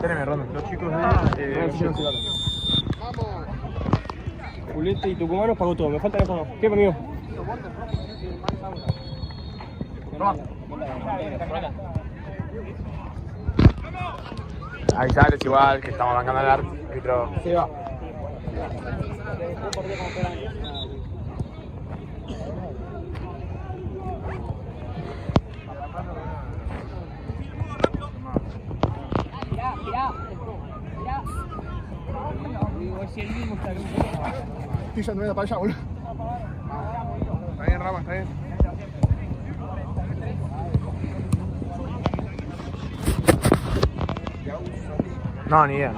Teneme, Ronda. Los chicos de... Vamos. Julieta y Tucumanos pagó todo. Me falta la zona. ¿Qué conmigo? Avisales igual, que estamos arrancando el árbitro. Se va. Estoy ya no para allá, boludo. Está bien, Rama, está bien. No, ni idea.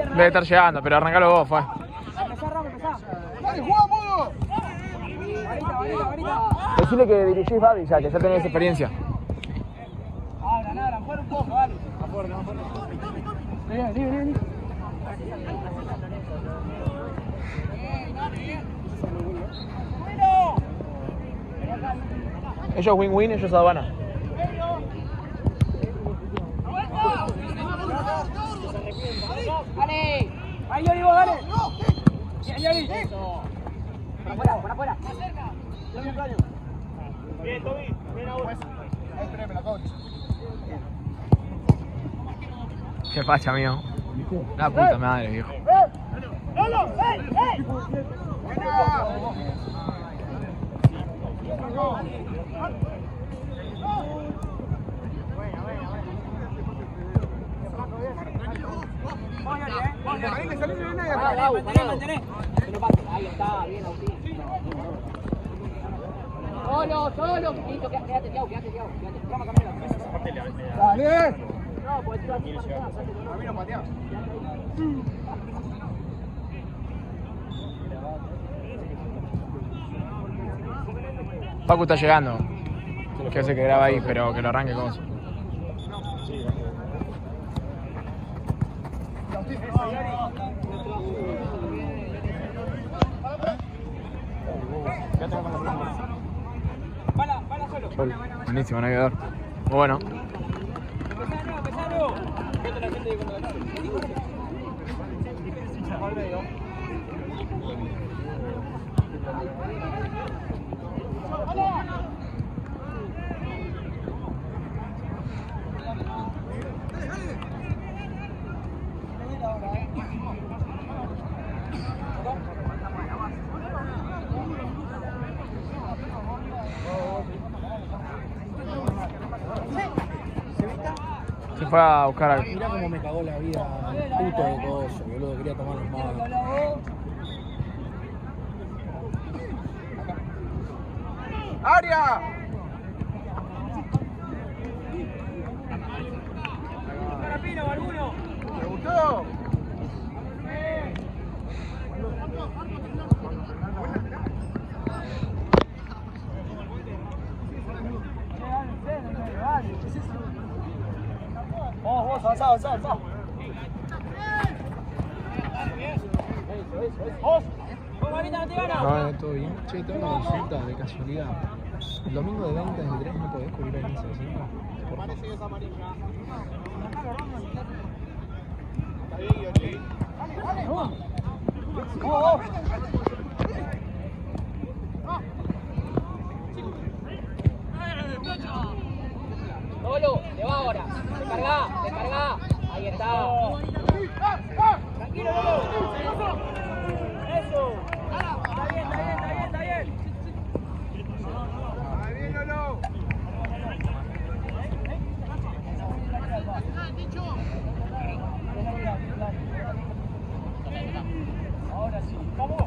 Debe estar llegando, pero arrancalo vos, fue. ¡Dale, jugamos! Decile que dirigís Babi ya, que ya tenés experiencia. Fuera un poco, dale. Vení. Ellos win-win, ellos aduana. ¡Dale! ¡Ahí, Yori, vos, dale! ¡Bien, Yori! ¡Por afuera! ¡Más cerca! Bien, Toby. Bien, ahora. Espérame la coach. Qué facha, amigo. La puta madre, viejo. Mantené. Ahí está, bien, Agustín. Solo. Listo, quédate, Tiago. Vamos a cambiar. ¡Dale! No, pues tiro aquí. A mí no pateaba. Pacu está llegando. Que hace que graba ahí, pero que lo arranque con eso. Solo. Buenísimo, no hay que dar. Muy bueno. Pesaro. Se fue a buscar algo. Mirá cómo me cagó la vida puto de coso, boludo, quería tomar los malos. ¡Área! Rapino, Barbuno. ¿Te gustó? Vos, avanzá. Vos, Marita, no te gana. No, todo bien. Che, tengo una consulta de casualidad. El domingo de 20 desde 3 no podés cubrir el 15 de 5. Parece que es amarillo. Solo, te va ahora. Descarga. Ahí está. Tranquilo, Lolo. Eso. Está bien. Ahí viene, Lolo. Ahora sí. Vamos.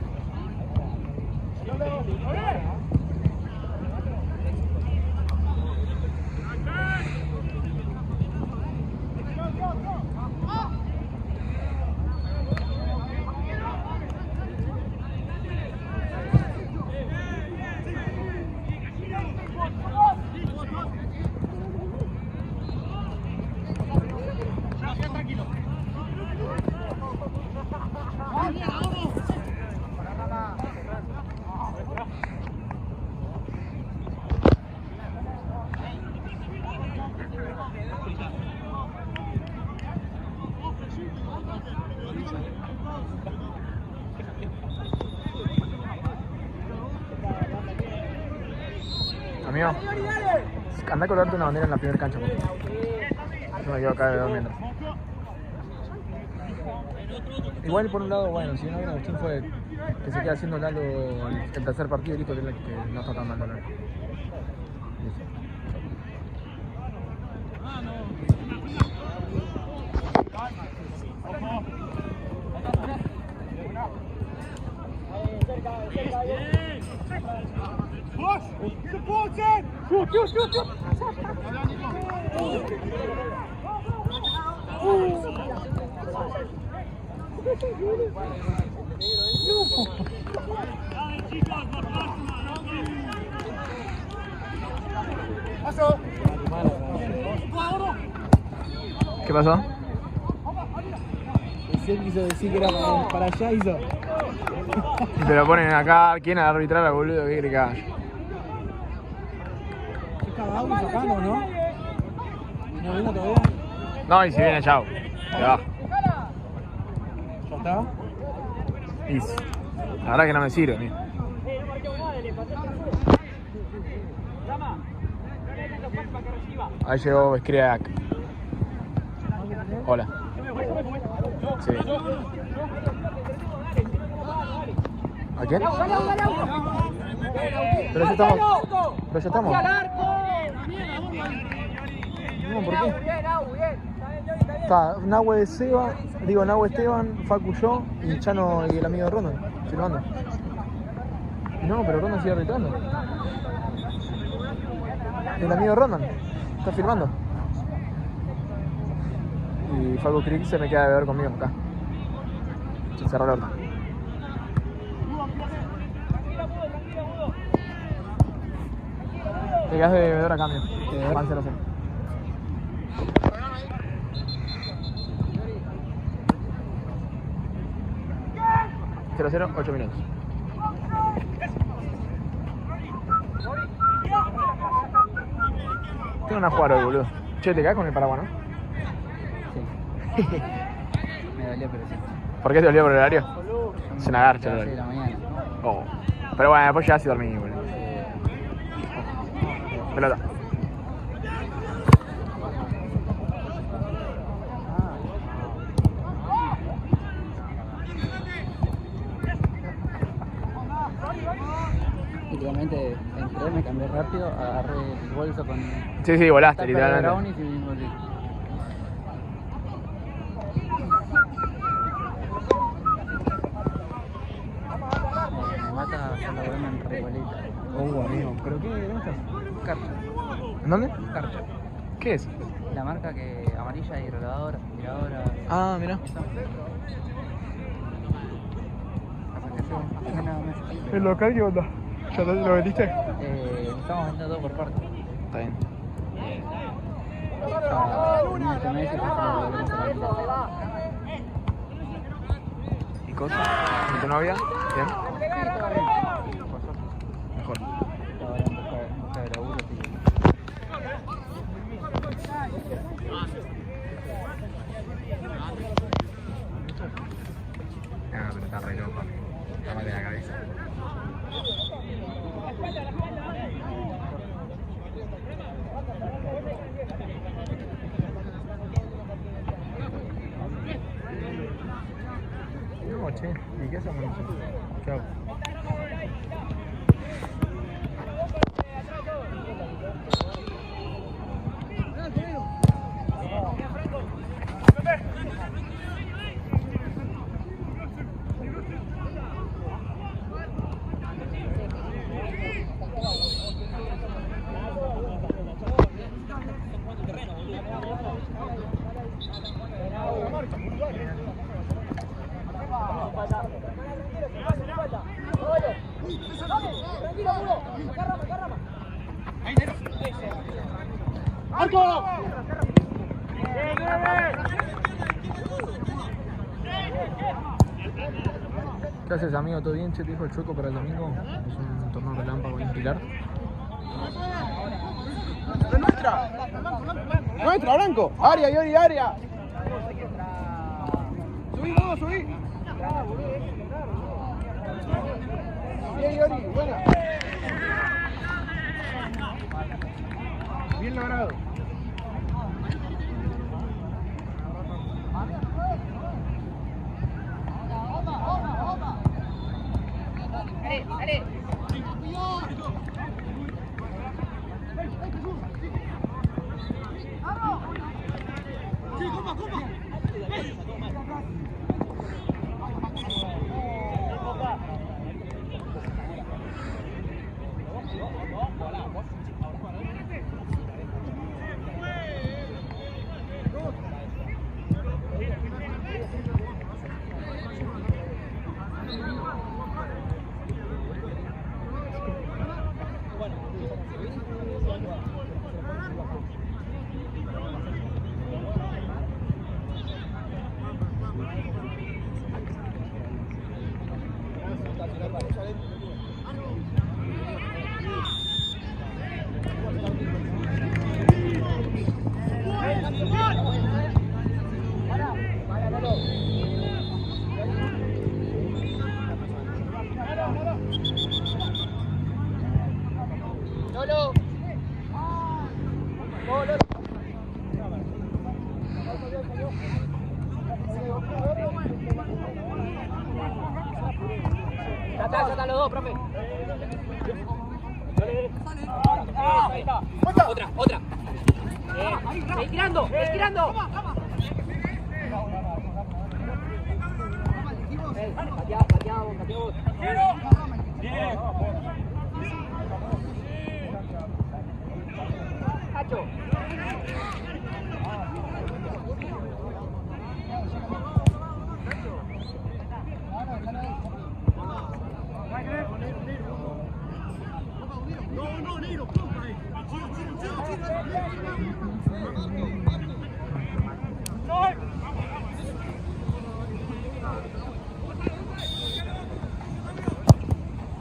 Amigo, anda a colgarte una bandera en la primera cancha, por favor. Yo me quedo acá durmiendo. Igual por un lado, bueno, si no hubiera Agustín fue que se queda haciendo Lalo el tercer partido y listo, que no está tan mal Lalo. ¿Qué pasó? Él quiso decir que era para allá, hizo. Y te lo ponen acá, ¿quién a arbitrar, boludo? ¿Qué gricás? Estaba Audi sacando, ¿no? ¿No vino todavía? No, y si viene, chao. Se va. ¿Ya está? Y la verdad que no me sirve, mira. Ahí llegó Skriak. Hola. Sí. ¿A quién? Pero ya estamos. Pero ya estamos. No, ¿por qué? Está Nahue Esteban, Facu yo y Chano y el amigo de Rondan, filmando. No, pero Rondan sigue arbitrando. El amigo de Rondan está filmando. Y Facu Crick se me queda de ver conmigo acá. Se cerró la horta. Te quedas de bebedor a cambio. Van 0-0. ...0-0, 8 minutos. Tengo una jugar hoy, boludo. Che, ¿te caes con el paraguas, no? Sí. Me dolió, pero sí. ¿Por qué te dolió por el horario? Es una garcha el Sí, de horario. la mañana. Oh. Pero bueno, después llegás y dormís, boludo. Pelota. Literalmente entré, me cambié rápido, agarré el bolso con Sí, volaste, tapa de literalmente. brownies y volví. Me mata hacer la broma en Recoleta. Amigo. ¿Pero qué? ¿Dónde estás? Karcher. ¿En dónde? Karcher. ¿Qué es? La marca que amarilla y rodadora, aspiradora. Ah, mirá. No, nada más. ¿El local qué onda? ¿Ya lo vendiste? Estamos vendiendo todo por parte. Está bien. En este mes y después lo volvemos a vender. ¿Y cosa? ¿Y tu novia? ¿Bien? Mejor. Ahora en busca de laburo, así que... Ah, pero está re loco. Tómate la cabeza. No, che, ¿y qué hacemos nosotros? ¿Qué hago? ¿Qué haces, amigo? ¿Todo bien? Che, te dijo el Chueco para el domingo. Es un torneo relámpago en Pilar. ¡Es nuestra! ¡Nuestra, Blanco! ¡Aria, Yori, Aria! ¡Subí, vamos, subí! Bien, Yori, buena. ganado. Dale. Ya están los dos, profe. Ahí está. Otra. Seguí tirando. Pateado. Bien. Cacho.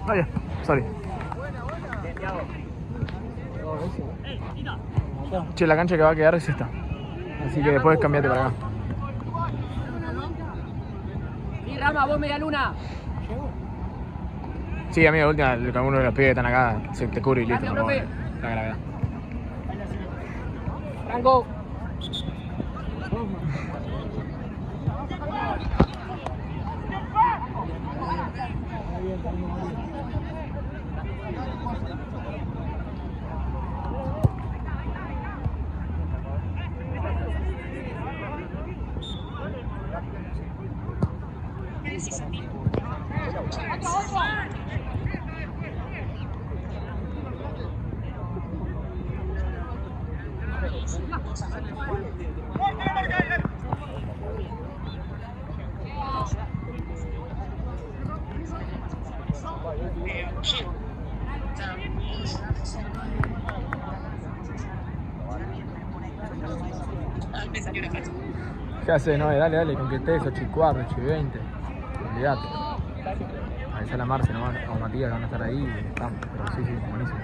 Ah, ya, sorry. Che, la cancha que va a quedar es esta. Así que después cambiate para acá. Y Rama, vos media luna. Sí, amigo, última, uno de los pibes que están acá se te cubre y listo. Gracias, profe. La gravedad. Franco. ¿Qué hace? No, dale, conquisté eso, 8:15, 8:20. Olvídate. Avisar a Marce nomás, o Matías que van a estar ahí y estamos. Pero sí, buenísimo.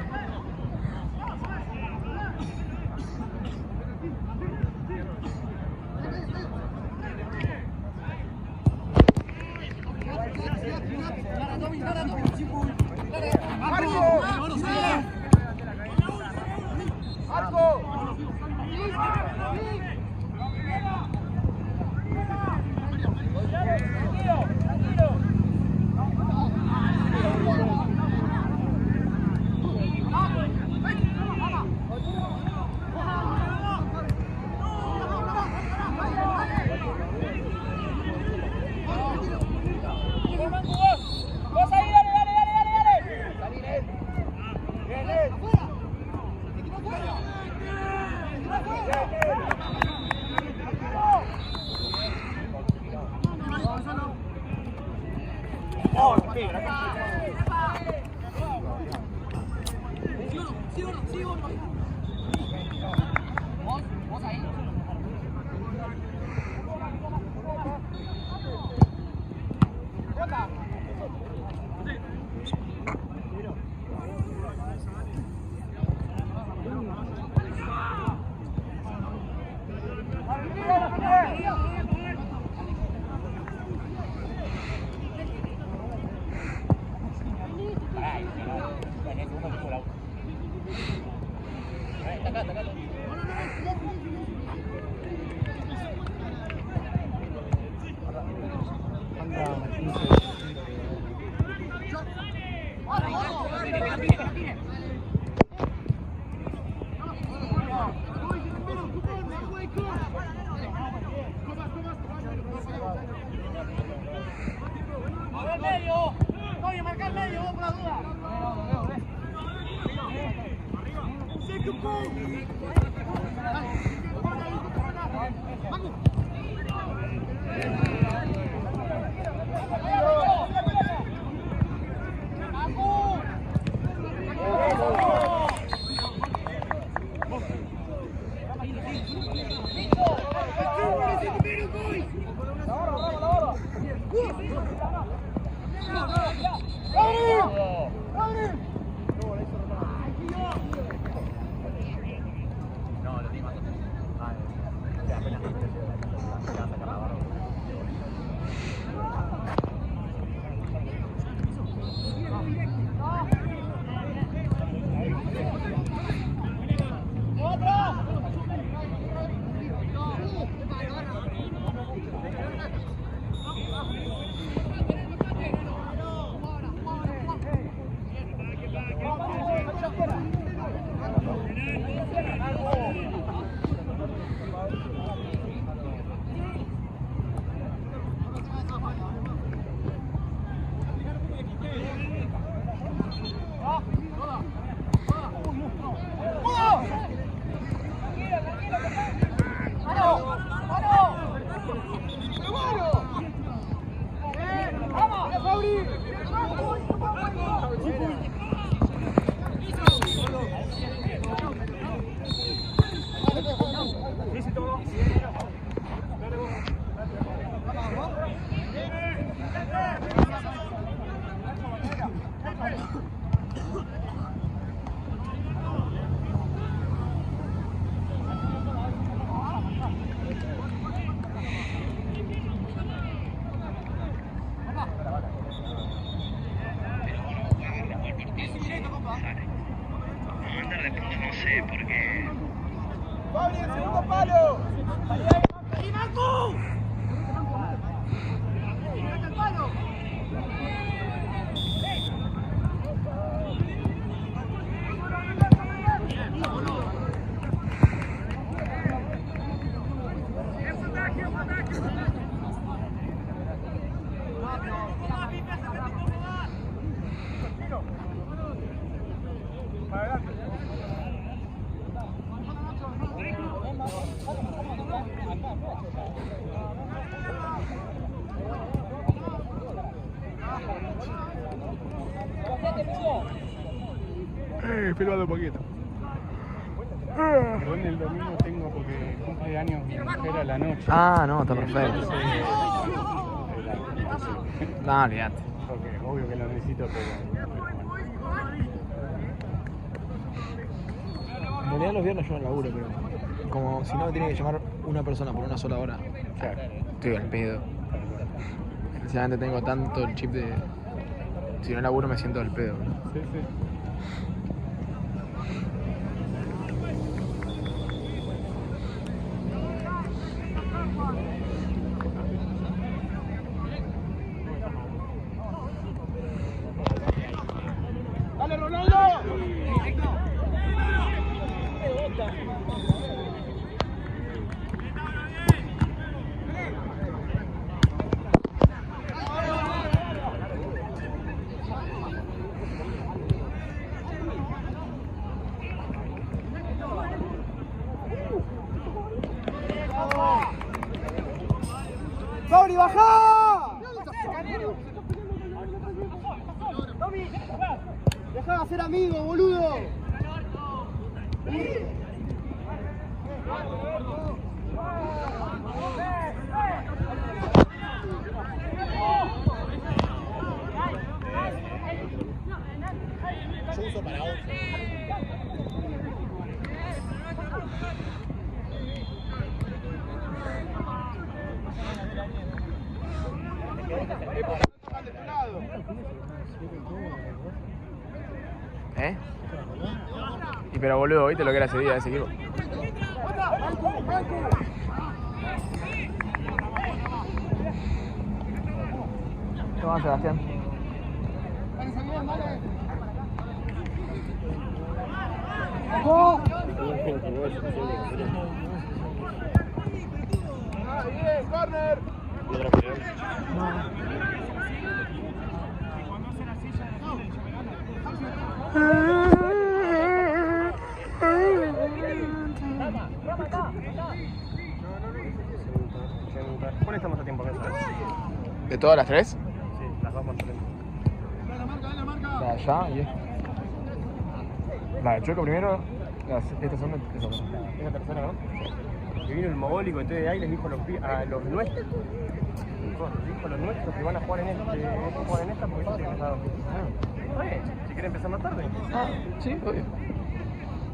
Acá. Filmando un poquito. Perdón, el domingo tengo porque cumple años mi mujer a la noche. Ah, no, está perfecto. No, olvídate. Porque obvio que lo necesito, pero... En realidad los viernes yo no laburo, pero como si no me tiene que llamar una persona por una sola hora, Claro. estoy al pedo. Sinceramente tengo tanto el chip de... Si no laburo me siento al pedo. Sí, sí. ¡Dale, Ronaldo! ¡Fabri, bajá! Dejá de ser amigo, boludo. Yo uso para 11. ¿Eh? Y pero boludo, ¿viste lo que era ese día de ese equipo? Toma, Sebastián. ¡Bien, corner! todas las tres? Sí, las dos más o menos. La de allá y esta. La de Chueco primero, esta segunda y esta segunda. Es la tercera, ¿no? Que vino el mogólico, entonces de ahí les dijo a los nuestros. Dijo a los nuestros que van a jugar en esta porque ellos tienen pasado. Está bien, si quieren empezar más tarde. Ah, sí, obvio.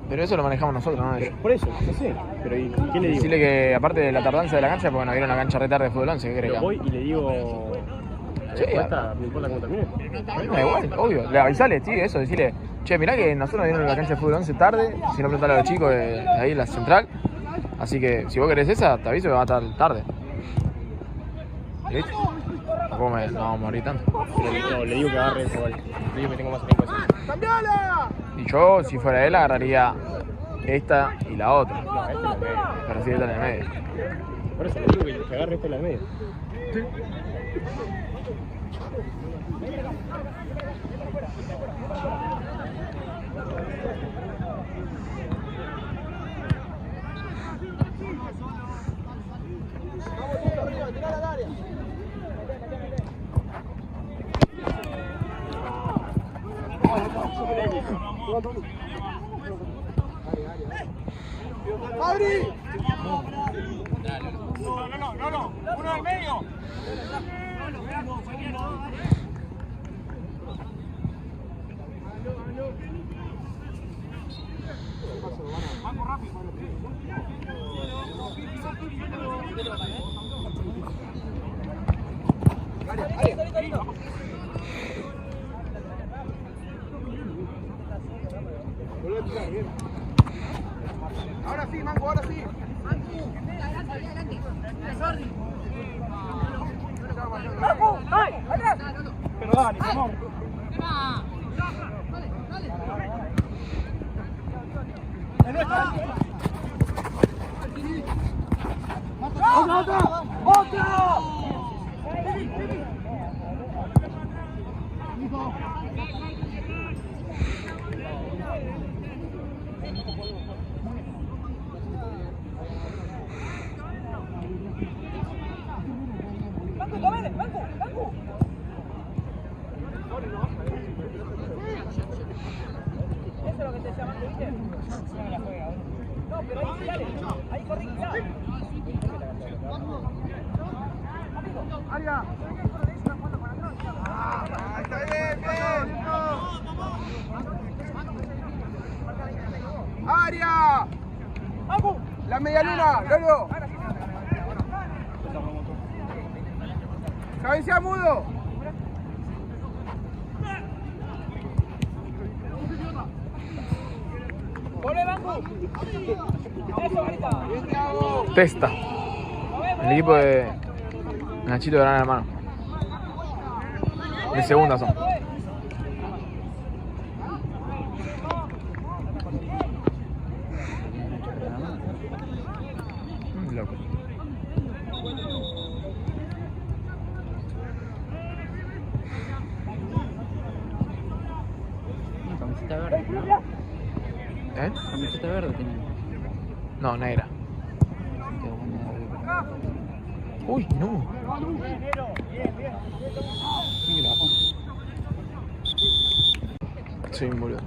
Pero eso lo manejamos nosotros, ¿no? Ellos. Por eso, no sé. Pero ¿y qué le digo? Decirle que aparte de la tardanza de la cancha, porque nos dieron la cancha re tarde de fútbol 11, ¿qué crees? Pero voy y le digo... Sí, me importa cómo termine. Da igual, obvio. Le avisale, sí, eso, decirle, che, mirá que nosotros nos dieron la cancha de fútbol 11 tarde, si no preguntale a los chicos de ahí, la central. Así que si vos querés esa, te aviso que va a estar tarde. ¿Listo? ¿Cómo no vamos a morir tanto? No, le digo que agarre ese gol. Le digo que tengo más elenco así. ¡Cambiala! Y yo, si fuera él, agarraría esta y la otra. No, esta es la media. Pero sí, esta en el medio. Por eso le digo que agarre esta en la media. ¡Abri! No, uno al medio. Ahora sí, Manco, ahora sí. Pero dale, vamos. ¡Otra! ¡Aria! ¡Está bien, bien! ¡Aria! ¡La media luna! ¡Lolo! ¡Cabecea mudo! ¡Volé, Banco! ¡Eso, Marita! Testa. El equipo de Nachito de Gran Hermano. De segunda son. Loco. Camiseta verde, ¿no? ¿Eh? Camiseta verde tienen. No, negra. Uy, no. Soy un boludo.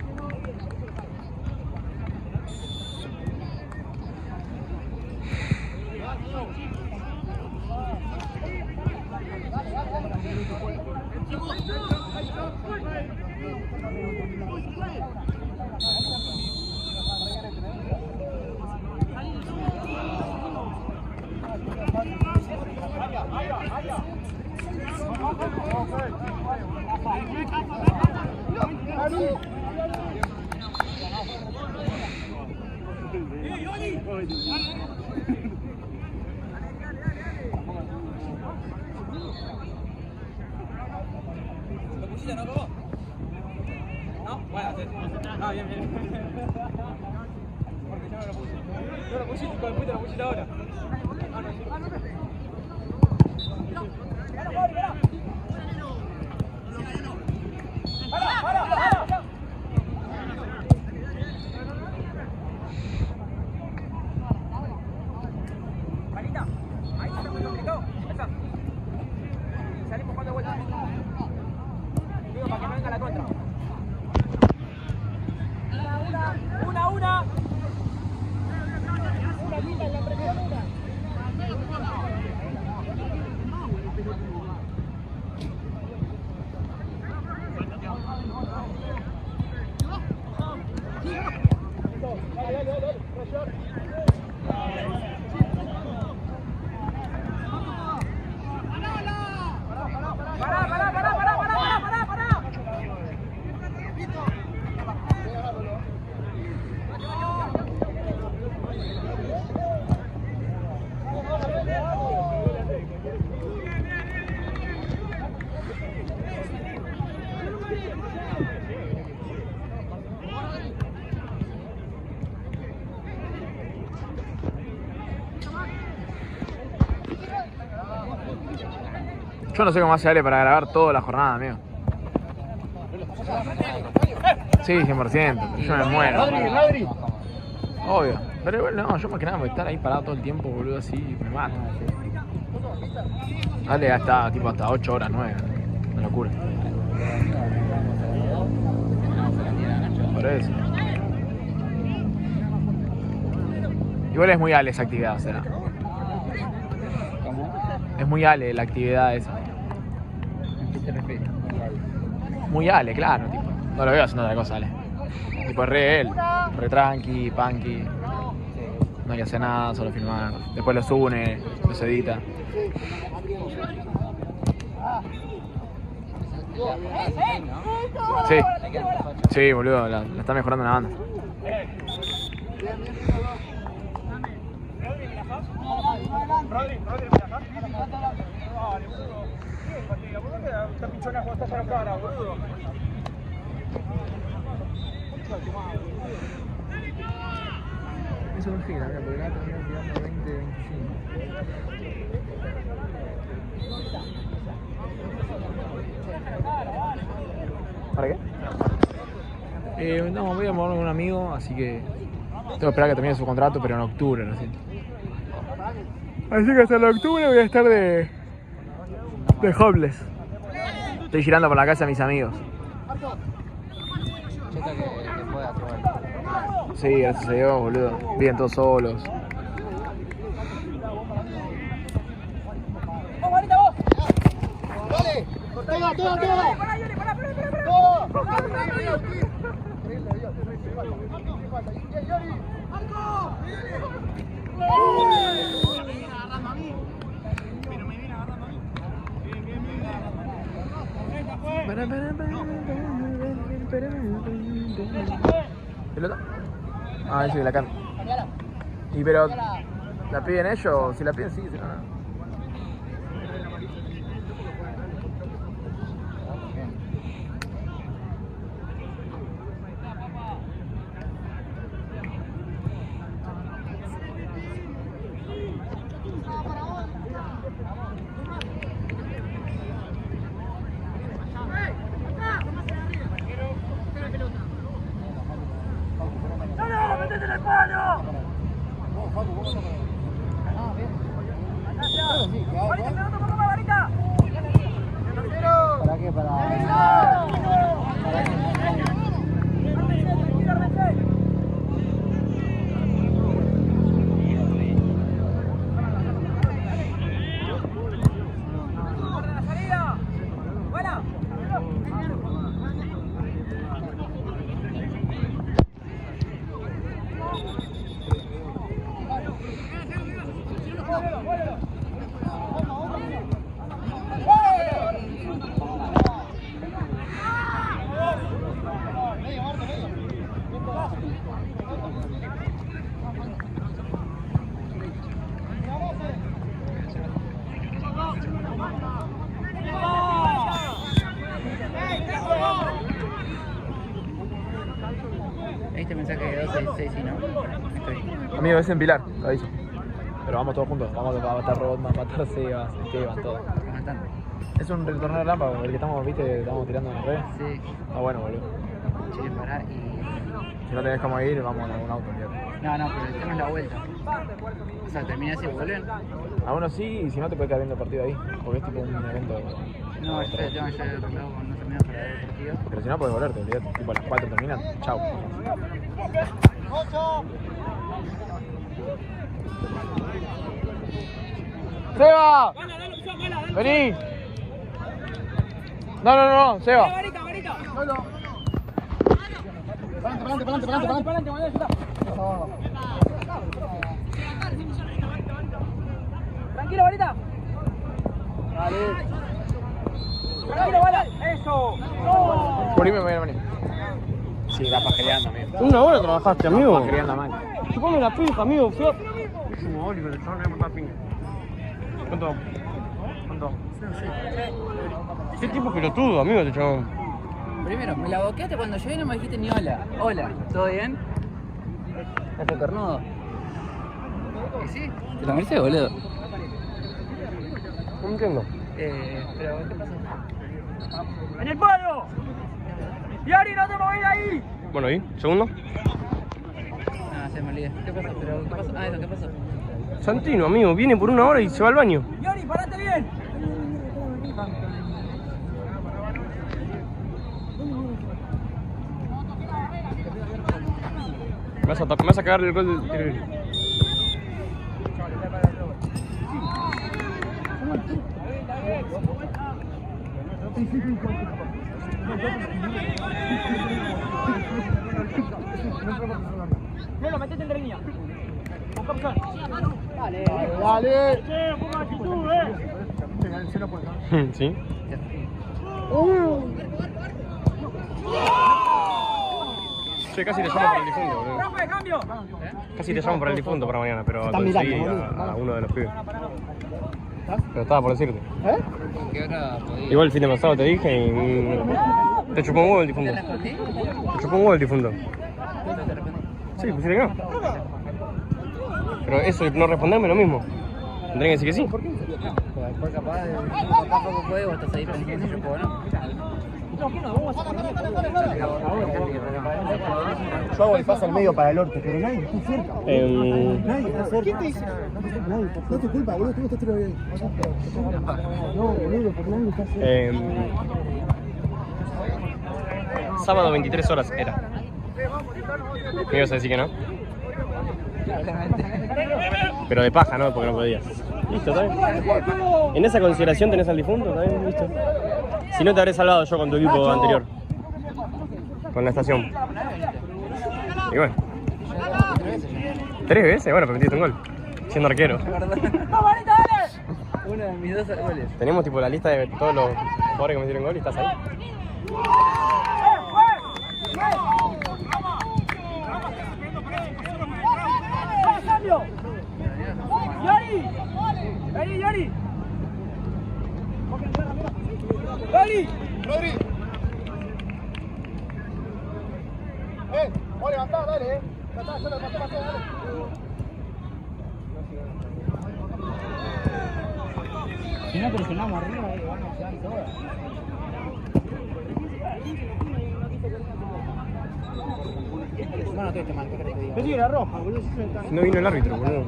Ahí está muy complicado. Ahí está. Salimos Yo no sé cómo hace Ale para grabar toda la jornada, amigo. Sí, 100%. Yo me muero. Obvio. Pero igual no, yo más que nada voy a estar ahí parado todo el tiempo, boludo, así me mata. Ale ya está tipo hasta 8 horas, 9. Una locura. Por eso. Igual es muy Ale esa actividad, o sea. Es muy Ale la actividad esa. ¿A qué te refieres? Muy Ale, claro, tipo. No lo veo haciendo otra cosa, Ale. Tipo, re él. Re tranqui, punky. No hay que hacer nada, solo filmar. Después los une, los edita. Sí. Sí, boludo, la está mejorando la banda. Rodri, dale, boludo. Bien, Patricia, ¿por qué esta pichona cuando estás a la cara, boludo? Eso no gira, porque la terminó tirando 20, 25. ¿Para qué? No, voy a moverme con un amigo, así que tengo que esperar a que termine su contrato, pero en octubre recién. Así que hasta el octubre voy a estar de homeless. Estoy girando por la casa de mis amigos. Cheta que pueda probar. Sí, gracias a Dios, boludo. Viven todos solos. ¿Pelota? Ah, sí, la cambio. Y pero, ¿la piden ellos? Si la piden, sí, si no, no. ¿Para qué? ¿Viste mensaje de 266 y no? Estoy. Amigo, es en Pilar, lo aviso. Pero vamos todos juntos, vamos a matar Rodman, matar Sebas, Esteban, todo. Matando. Es un torneo de lámpago, el que estamos, viste, estamos tirando en la red. Sí. Está bueno, boludo. Che, pará y... Si no tenés cómo ir, vamos en algún auto, fíjate. No, pero el tema es la vuelta. O sea, termina así y vuelven. A uno sí, y si no te puedes quedar viendo el partido ahí, porque es tipo un evento. No, yo tengo ya arreglado con unos amigos para ver el partido. Pero si no puedes volverte, olvidate. Tipo a las 4 terminan, chau. ¡Seba! ¡Vení! No, Seba. Tranquilo, Varita. Tranquilo, Vara. Eso. Por ahí me voy a venir. Sí, va pajereando, amigo. Una hora trabajaste, amigo. Pajereando mal. Chupame la pija, amigo, feo. Es un mogólico, el chabón le va a matar piña. ¿Cuánto? ¿Qué tipo pelotudo, amigo, este chabón? Primero, me la boqueaste cuando llegué y no me dijiste ni hola. Hola, ¿todo bien? ¿Estás cornudo? ¿Y sí? ¿Te lo mereces, boludo? No entiendo. Pero, ¿qué pasó? ¡En el palo! ¡Yari, no te moví de ahí! Bueno, ¿y? ¿Segundo? Ah, se me olvidé. ¿Qué pasó? ¿Pero qué pasó? Ah, eso, ¿qué pasó? Santino, amigo, viene por una hora y se va al baño. ¡Yari, parate bien! Me vas a cagar el gol del... No lo metete entre línea. Busca opción. Dale. Che, un poco de actitud, Sí. Che, casi te llamo para el difunto, boludo. ¡Profe, cambio! Casi te llamo para el difunto para mañana, pero Están conseguí mirando, a uno de los pibes. Pero estaba por decirte. ¿Qué hora podía? Igual el fin de pasado te dije y... te chupó un huevo el difunto. ¿Te la respondí? Te chupó un huevo el difunto. ¿Qué te respondí? Sí, pues sí que no. Pero eso de no responderme lo mismo. Tendría que decir que sí. Pues después capaz de... Capaz poco puede, vos estás ahí pensando y yo puedo, ¿no? Yo hago el paso al medio para el orte, pero nadie está cerca. Nadie está cerca. ¿Quién te dice? Nadie está cerca. No es tu culpa, boludo, tú no estás tirando bien. No, boludo, porque nadie está cerca. Sábado 23 horas era. ¿Me ibas a decir que no? Pero de paja, ¿no? Porque no podías. Listo, ¿está bien? En esa consideración tenés al difunto, ¿está bien? Listo. Si no te habré salvado yo con tu equipo anterior. Con la estación. Y bueno. 3 veces, bueno, permitiste un gol. Siendo arquero. Uno de mis 2 goles. Tenemos tipo la lista de todos los jugadores que me hicieron gol y estás ahí. ¡Cambio! ¡Yari! ¡Yari, Yari! ¡Yari! Rodri. Vos levantá, dale, Tratá de hacerlo, pasé, dale. Si no presionamos arriba, vamos a llegar todas. Bueno, te marqué, creo que digo. Pensé que era roja, boludo. No vino el árbitro, boludo.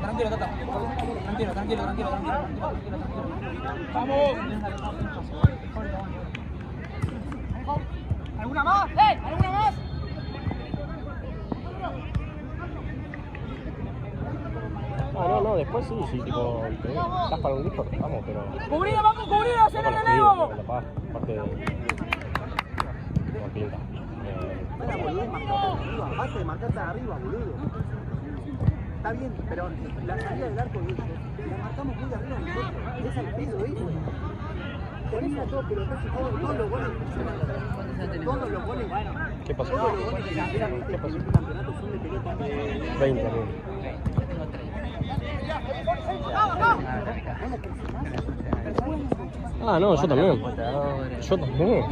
Tranquilo, Tata. Tranquilo. ¡Vamos! ¿Alguna más? ¿Alguna más? Ah, no, después sí, tipo, estás para un disco, vamos, pero... ¡Cubrido, vamos, cubrido! ¡Hacer el relevo! Aparte de... pinta. Basta de marcarte arriba, boludo. Está bien, pero la salida del arco, la marcamos muy arriba nosotros. Es al peso, ¿viste? Ponés a todos pelotazos, todos los goles. Todos los goles. ¿Qué pasó? Todos los goles que ¿Qué pasó? Este campeonato son de pelota. 20, amigo. Ah, no, yo también. Yo también.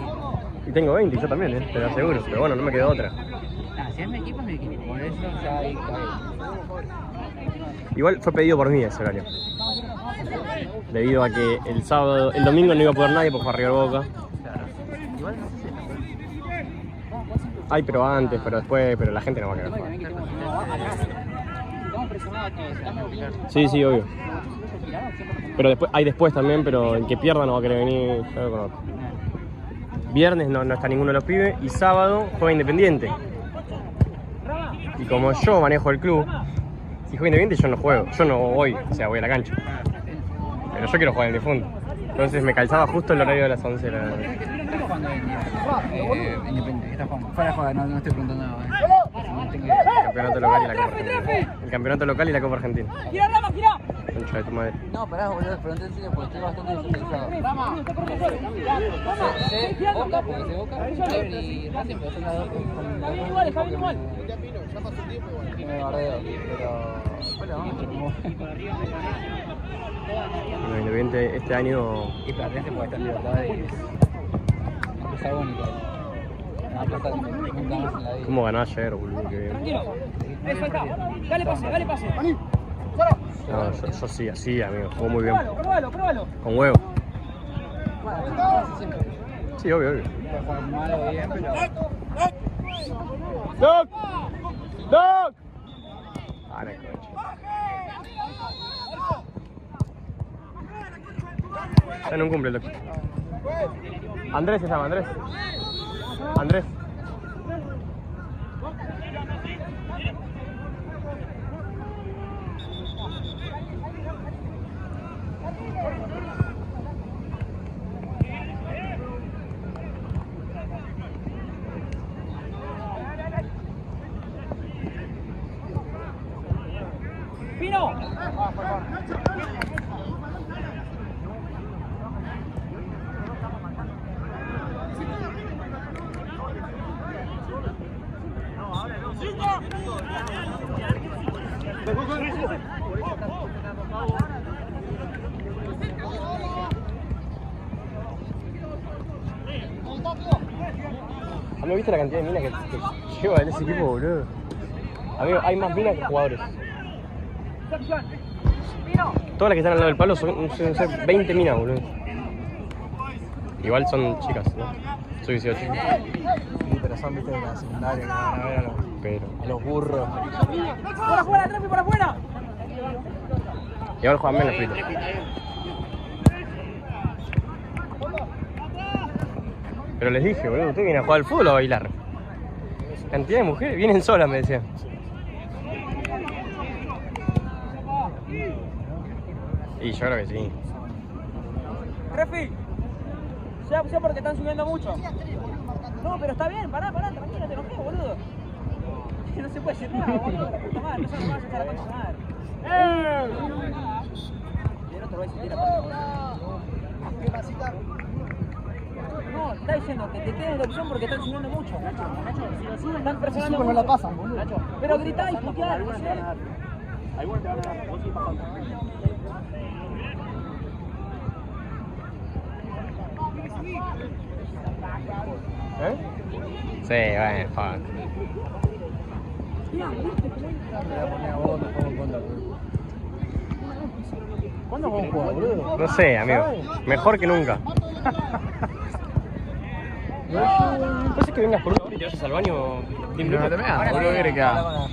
Y tengo 20, yo también, te lo aseguro. Pero bueno, no me quedó otra. Ah, si es mi equipo, es mi equipo. Por eso ya hay Igual fue pedido por mí ese horario. Debido a que el domingo no iba a poder nadie porque fue arriba de Boca. Igual no sé si Ay, pero antes, pero después, pero la gente no va a querer jugar. Sí, obvio. Pero después, hay después también, pero el que pierda no va a querer venir. Ya lo conozco. Viernes no está ninguno de los pibes y sábado juega Independiente. Y como yo manejo el club, si juega Independiente yo no juego, yo no voy, o sea, voy a la cancha. Pero yo quiero jugar en el difunto. Entonces me calzaba justo el horario de las 11 de la noche. ¿Qué estás jugando Independiente? ¿Qué estás jugando? Fuera de juego, no estoy preguntando nada. No tengo idea. El campeonato local y la Copa Argentina. El campeonato local y la Copa Argentina. ¡Gira, Rama, gira! Concha de tu madre. No, pará, boludo, pregunté en serio porque estoy bastante desactualizado. Sé Boca, porque sé Boca, River y Racing, pero son las dos Está bien igual. que me bardeo, pero vamos. Bueno, Independiente este año Y perdiste porque está en Libertadores. Es agónico. No va a pasar nunca más en la vida. ¿Cómo ganó ayer, boludo? Qué bien. Tranquilo. Eso está. Dale pase, dale pase. No, yo sí, así, amigo. Jugó muy bien. Pruébalo. Con huevo. Bueno, casi siempre. Sí, obvio. Puede jugar mal o bien, pero... ¡Doc! ¡Doc! Ah, la concha. Ya no cumple el doctor. Andrés se llama, Andrés. Andrés. ¡Pino! Amigo, ¿viste la cantidad de minas que lleva en ese equipo, boludo? Amigo, hay más minas que jugadores. Todas las que están al lado del palo son 20 minas, boludo. Igual son chicas, ¿no? Soy 18. Sí, pero son, viste, de la secundaria que van a ver a los burros. ¡Por afuera, Trepi, por afuera! Y ahora juegan menos fritos. Pero les dije, boludo, ¿usted viene a jugar al fútbol o a bailar? Cantidad de mujeres vienen solas, me decían. Y yo creo que sí. Trepi, sea porque están subiendo mucho. No, pero está bien, pará, tranquilo, no te enojes, boludo. No se puede decir nada, boludo, la puta madre, no se va a echar la concha de madre. Y el otro va a decir, no, está diciendo que te quedes de opción porque están subiendo mucho, Nacho. Si lo suben, están presionando mucho. no la pasan, boludo. Nacho, pero gritá y puteá, no sé. ¿Eh? Sí, bueno, fuck. ¿Cuándo vamos a jugar, boludo? No sé, amigo. Mejor que nunca. ¿Puede ser que vengas por una hora y te vayas al baño 10 minutos? No te meas, boludo, ¿qué querés que haga?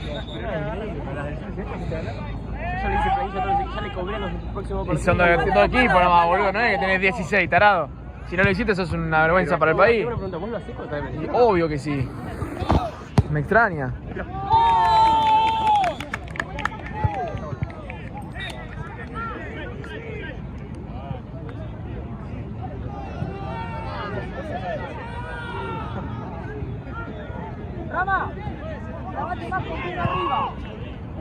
Ya le cobré los próximos Y son dos equipos nomás, boludo, no es que tenés 16, tarado. Si no lo hiciste, sos una vergüenza para el país. Una pregunta, ¿vos lo hacés cuando estás en el Obvio que sí. Me extraña. Rama, levante más con pie arriba.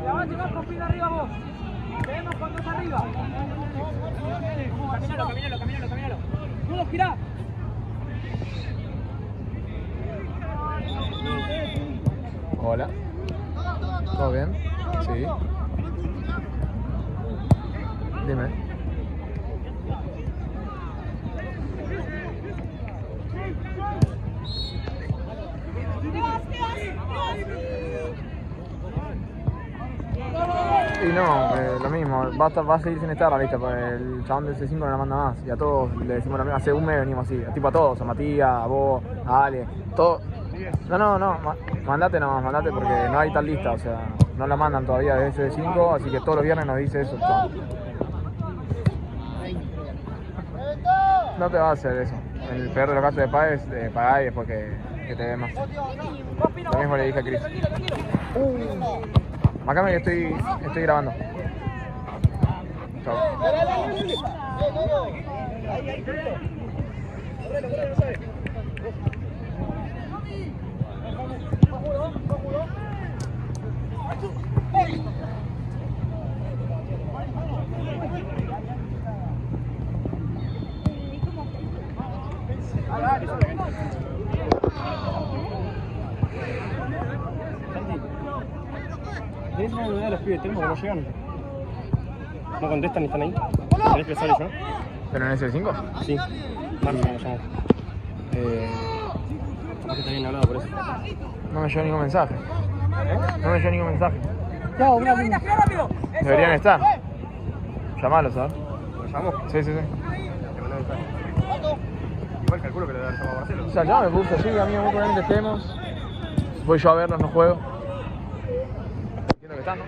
Levante más con pie arriba vos. Te vemos con dos arriba. Caminalo. Todos girá. Hola. ¿Todo bien? Sí. Dime. Y no, lo mismo, va a seguir sin estar la lista, porque el chabón del C5 no la manda más. Y a todos le decimos lo mismo, hace un mes venimos así, tipo a todos, a Matías, a vos, a Ale, todo. No, mandate porque no hay tal lista, o sea, no la mandan todavía de ese C5, así que todos los viernes nos dice eso, chabón. No te va a hacer eso. En el peor de los casos de pagues, pagá y después que te dé más. Lo mismo le dije a Chris. Macame que estoy grabando. Chao. ¿Tienes una novedad de los pibes? Tenemos que no llegan. No contestan ni están ahí. ¿Querés que sale yo? ¿Pero en ese 5? Sí. Marzo me llamó. Capaz que está bien hablado por eso. No me llegó ningún mensaje. No me llegó ningún mensaje. Mira, ahorita, gira rápido. Deberían estar. Llamalos, ¿sabes? ¿Lo llamo? Sí. Te mandé mensaje. Igual calculo que le debe haber llamado a Marcelo. O sea, ya me puso así, amigo, muy probablemente estemos. Voy yo a verlos, no juego. Entiendo que están, ¿no?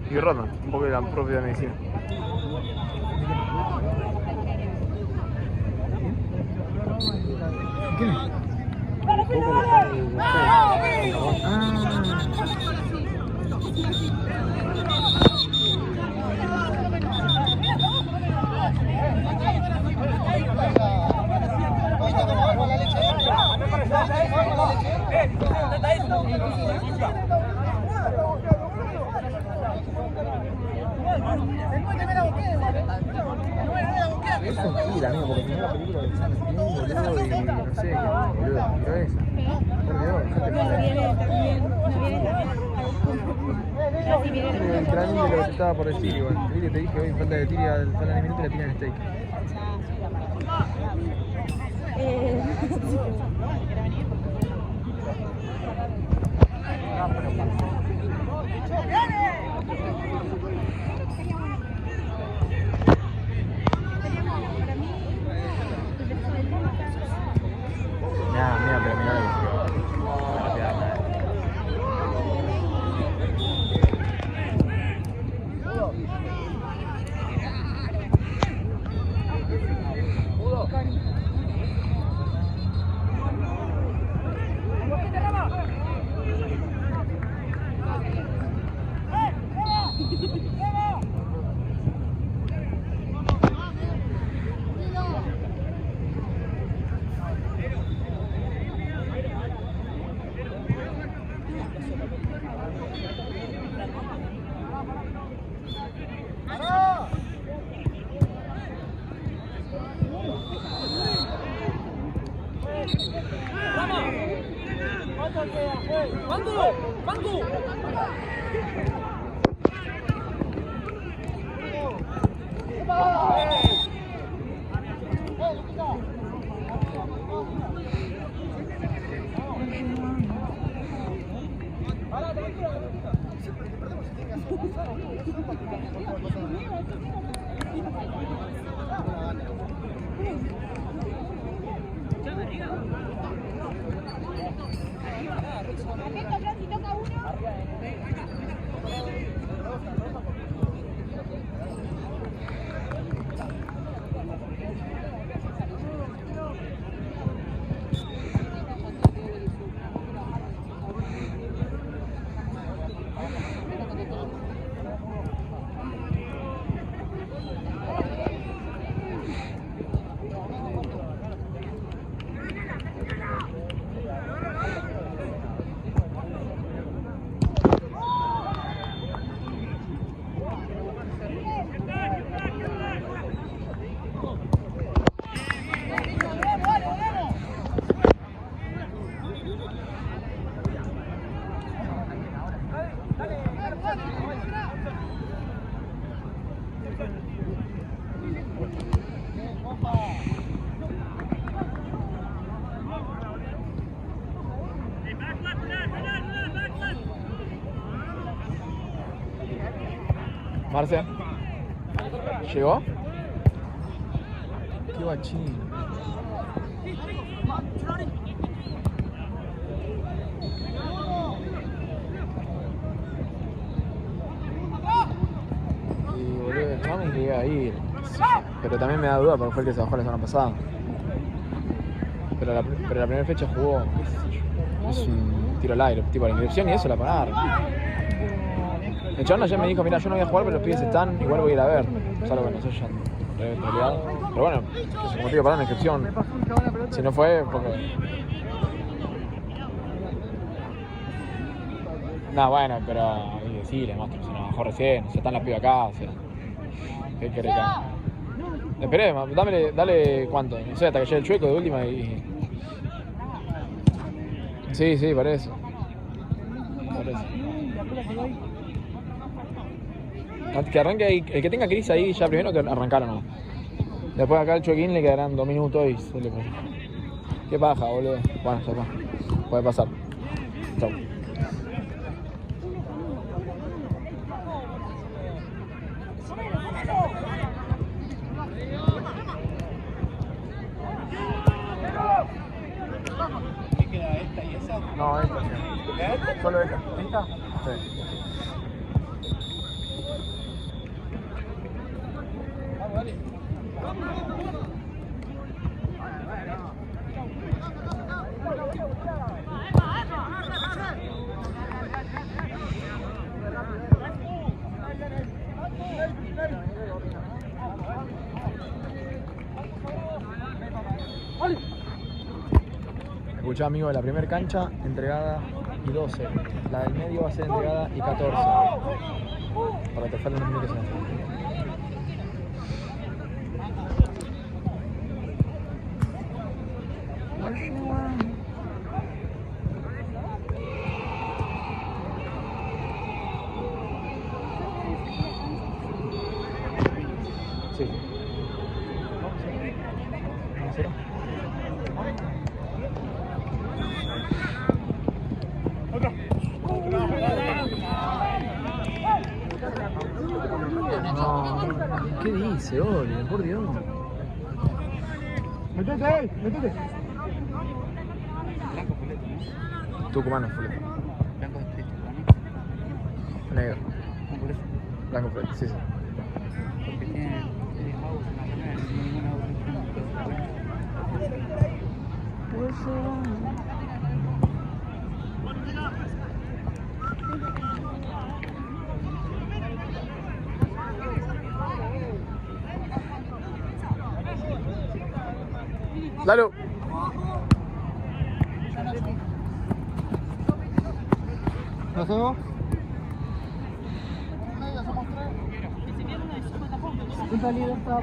Y Rodman, un poco de la propia medicina. ¿Quién es? Es mentira, amigo, porque tenía la película de San Martín, boludo, y no sé qué, boludo, pero esa. Por Dios, literalmente lo que te estaba por decir, igual. Vi que te dije hoy, falta de tira, falta de minutos y le tiran steak. Mira, pero mira Marce, ¿llegó? Qué guachín. Y boludo, el ramen que iba a ir. sé yo. Pero también me da duda porque fue el que se bajó la semana pasada. Pero la primera fecha jugó, qué sé yo. Es un tiro al aire, tipo la inscripción y eso la pagaron. El chabón ayer me dijo, mira, yo no voy a jugar, pero los pibes están, igual voy a ir a ver. Salvo que no sé, ya en realidad. Pero bueno, como te digo, para la inscripción. Si no fue, porque... No, bueno, pero sí, le muestro, se nos bajó recién, ya están las pibas acá, o sea, ¿qué querés que haga? Esperemos, dale cuánto, no sé, hasta que llegue el Chueco de última y... Sí, por eso. Que arranque ahí, el que tenga crisis ahí ya primero que arrancaron, ¿no? Después acá el Chuequín le quedarán 2 minutos y se le pone. Qué paja, boludo. Bueno, ya está. Puede pasar. Chau. ¿Qué queda esta y esa? No, esta sí. Solo esta. ¿Esta? Sí. Escuchá, amigo, la primera cancha entregada y 12. La del medio va a ser entregada y 14. Para que te falten unos minutos en esto. Sí. ¿Cero? No, ¿qué dice, Oli? Por Dios. Metete ahí, metete. Blanco fulete, ¿no? Tucumano, fulete. Blanco de frente, ¿no? Negro. No, por eso. Blanco, fulete, sí. Porque tiene house en la remera, no tiene ninguna Dale. ¿Lo hacemos? Punta libertad,